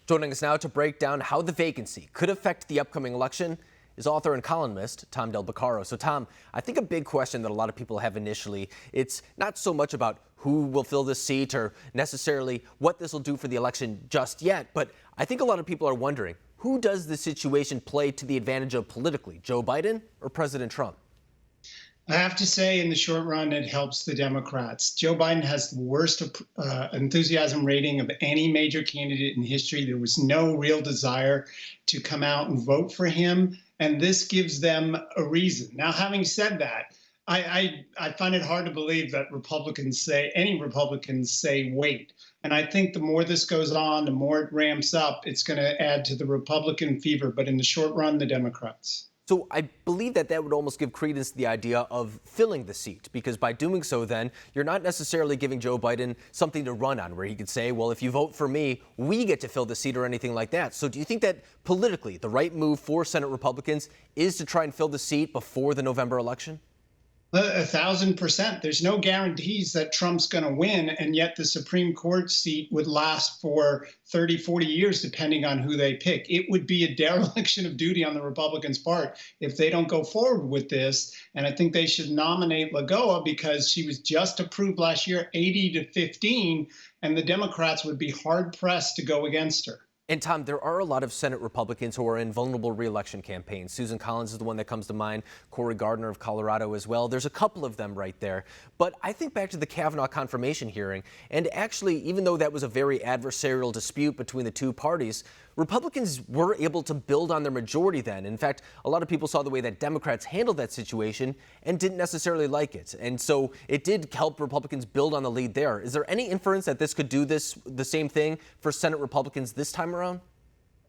Joining us now to break down how the vacancy could affect the upcoming election is author and columnist Tom Del Beccaro. So Tom, I think a big question that a lot of people have initially, it's not so much about who will fill this seat or necessarily what this will do for the election just yet, but I think a lot of people are wondering, who does the situation play to the advantage of politically, Joe Biden or President Trump? I have to say, in the short run, it helps the Democrats. Joe Biden has the worst enthusiasm rating of any major candidate in history. There was no real desire to come out and vote for him, and this gives them a reason. Now, having said that, I find it hard to believe that any Republicans say wait. And I think the more this goes on, the more it ramps up, it's going to add to the Republican fever. But in the short run, the Democrats. So I believe that would almost give credence to the idea of filling the seat, because by doing so, then you're not necessarily giving Joe Biden something to run on where he could say, well, if you vote for me, we get to fill the seat or anything like that. So do you think that politically the right move for Senate Republicans is to try and fill the seat before the November election? 1,000%. There's no guarantees that Trump's going to win, and yet the Supreme Court seat would last for 30, 40 years, depending on who they pick. It would be a dereliction of duty on the Republicans' part if they don't go forward with this. And I think they should nominate Lagoa because she was just approved last year, 80-15, and the Democrats would be hard-pressed to go against her. And Tom, there are a lot of Senate Republicans who are in vulnerable reelection campaigns. Susan Collins is the one that comes to mind, Cory Gardner of Colorado as well. There's a couple of them right there. But I think back to the Kavanaugh confirmation hearing, and actually, even though that was a very adversarial dispute between the two parties, Republicans were able to build on their majority then. In fact, a lot of people saw the way that Democrats handled that situation and didn't necessarily like it. And so it did help Republicans build on the lead there. Is there any inference that this could do the same thing for Senate Republicans this time around?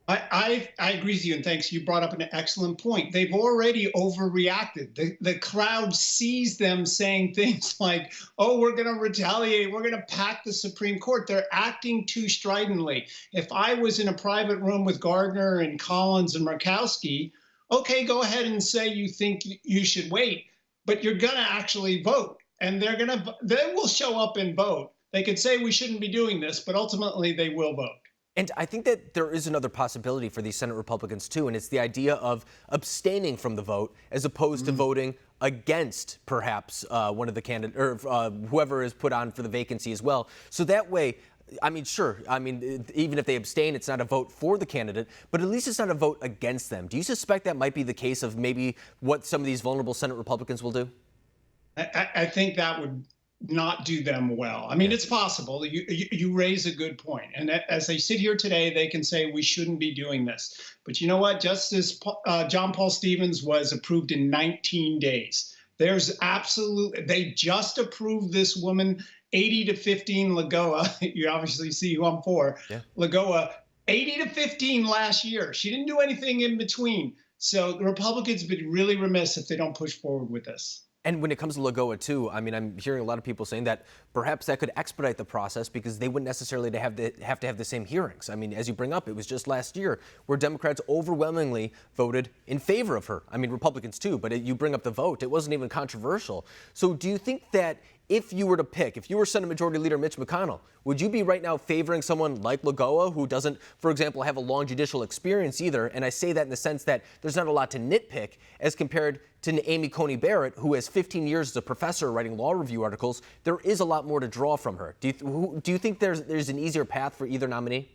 I agree with you, and thanks. You brought up an excellent point. They've already overreacted. The crowd sees them saying things like, oh, we're going to retaliate. We're going to pack the Supreme Court. They're acting too stridently. If I was in a private room with Gardner and Collins and Murkowski, okay, go ahead and say you think you should wait, but you're going to actually vote. And they will show up and vote. They could say we shouldn't be doing this, but ultimately they will vote. And I think that there is another possibility for these Senate Republicans, too, and it's the idea of abstaining from the vote as opposed to voting against perhaps one of the candidates or whoever is put on for the vacancy as well. So that way, I mean, sure, even if they abstain, it's not a vote for the candidate, but at least it's not a vote against them. Do you suspect that might be the case of maybe what some of these vulnerable Senate Republicans will do? I think that would not do them well. I mean, it's possible. You raise a good point. And as they sit here today, they can say we shouldn't be doing this. But you know what? Justice John Paul Stevens was approved in 19 days. They just approved this woman, 80-15 Lagoa. You obviously see who I'm for. Yeah. Lagoa, 80-15 last year. She didn't do anything in between. So the Republicans would be really remiss if they don't push forward with this. And when it comes to Lagoa, too, I mean, I'm hearing a lot of people saying that perhaps that could expedite the process because they wouldn't necessarily have to have the same hearings. I mean, as you bring up, it was just last year where Democrats overwhelmingly voted in favor of her. I mean, Republicans, too, but you bring up the vote. It wasn't even controversial. So do you think that if you were to pick, if you were Senate Majority Leader Mitch McConnell, would you be right now favoring someone like Lagoa, who doesn't, for example, have a long judicial experience either? And I say that in the sense that there's not a lot to nitpick as compared to Amy Coney Barrett, who has 15 years as a professor writing law review articles. There is a lot more to draw from her. Do you think there's an easier path for either nominee?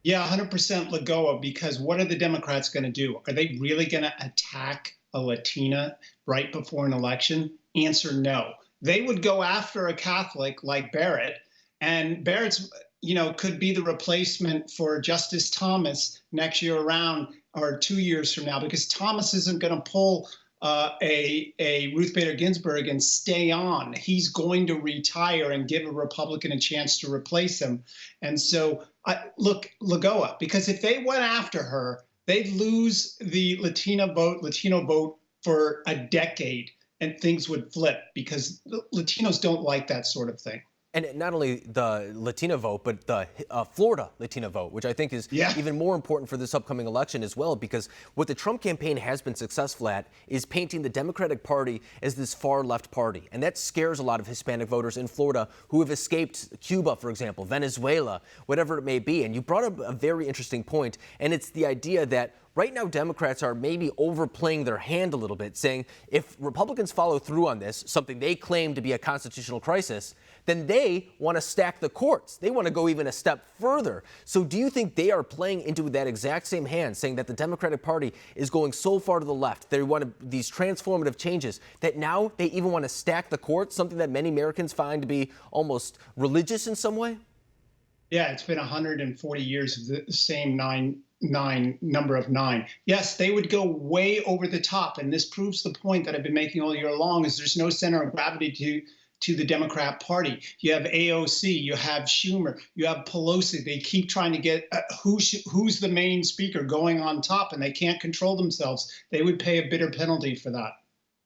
Yeah, 100% Lagoa, because what are the Democrats going to do? Are they really going to attack a Latina right before an election? Answer no. They would go after a Catholic like Barrett, and Barrett's, could be the replacement for Justice Thomas next year around or 2 years from now, because Thomas isn't going to pull a Ruth Bader Ginsburg and stay on. He's going to retire and give a Republican a chance to replace him. And so, look, Lagoa, because if they went after her, they'd lose the Latino vote for a decade. And things would flip because Latinos don't like that sort of thing. And not only the Latina vote, but the Florida Latina vote, which I think is even more important for this upcoming election as well, because what the Trump campaign has been successful at is painting the Democratic Party as this far left party. And that scares a lot of Hispanic voters in Florida who have escaped Cuba, for example, Venezuela, whatever it may be. And you brought up a very interesting point, and it's the idea that right now, Democrats are maybe overplaying their hand a little bit, saying if Republicans follow through on this, something they claim to be a constitutional crisis, then they want to stack the courts. They want to go even a step further. So do you think they are playing into that exact same hand, saying that the Democratic Party is going so far to the left, they want these transformative changes, that now they even want to stack the courts, something that many Americans find to be almost religious in some way? Yeah, it's been 140 years of the same number of nine. Yes, they would go way over the top. And this proves the point that I've been making all year long, is there's no center of gravity to the Democrat Party. You have AOC, you have Schumer, you have Pelosi. They keep trying to get who's the main speaker going on top, and they can't control themselves. They would pay a bitter penalty for that.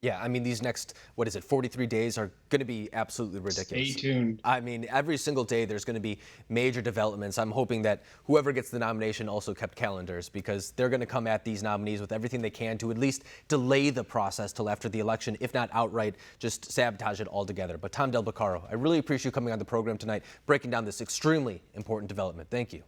Yeah, I mean, these next, 43 days are going to be absolutely ridiculous. Stay tuned. I mean, every single day there's going to be major developments. I'm hoping that whoever gets the nomination also kept calendars, because they're going to come at these nominees with everything they can to at least delay the process till after the election, if not outright just sabotage it altogether. But Tom Del Beccaro, I really appreciate you coming on the program tonight, breaking down this extremely important development. Thank you.